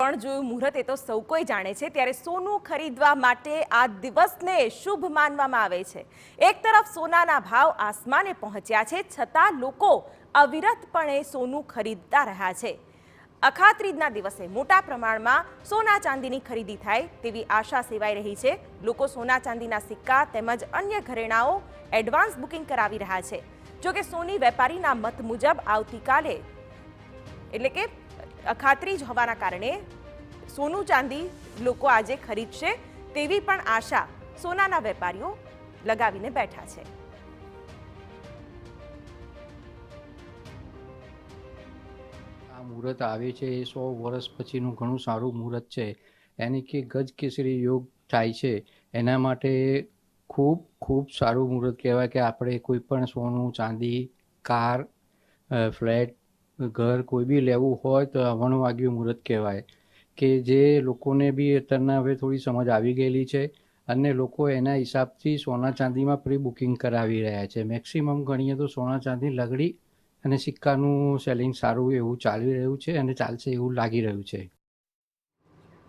પણ જોયું મુહૂર્ત એ તો સૌ કોઈ જાણે છે, ત્યારે સોનું ખરીદવા માટે આ દિવસને શુભ માનવામાં આવે છે। એક તરફ સોનાના ભાવ આસમાને પહોંચ્યા છે, છતાં લોકો અવિરતપણે સોનું ખરીદતા રહ્યા છે। અખાત્રીજના દિવસે મોટા પ્રમાણમાં સોના ચાંદીની ખરીદી થાય તેવી આશા સેવાઈ રહી છે। લોકો સોના ચાંદીના સિક્કા તેમજ અન્ય ઘરેણાઓ એડવાન્સ બુકિંગ કરાવી રહ્યા છે। જોકે સોની વેપારીના મત મુજબ આવતીકાલે એટલે કે અખાત્રીજ હોવાના કારણે સોનું ચાંદી લોકો આજે ખરીદશે તેવી પણ આશા સોનાના વેપારીઓ લગાવીને બેઠા છે। આ મુહૂર્ત આવે છે એ 100 વર્ષ પછીનું ઘણું સારું મુહૂર્ત છે। यानी કે ગજ કેસરી યોગ થાય છે એના માટે ખૂબ ખૂબ સારું મુહૂર્ત કહેવાય કે આપણે કોઈ પણ સોનું ચાંદી કાર ફ્લેટ ઘર કોઈ બી લેવું હોય તો અવણું વાગ્યું મુહૂર્ત કહેવાય કે જે લોકોને બી અત્યારના હવે થોડી સમજ આવી ગયેલી છે અને લોકો એના હિસાબથી સોના ચાંદીમાં પ્રી બુકિંગ કરાવી રહ્યા છે। મેક્સિમમ ગણીએ તો સોના ચાંદી લગડી અને સિક્કાનું સેલિંગ સારું એવું ચાલી રહ્યું છે અને ચાલશે એવું લાગી રહ્યું છે।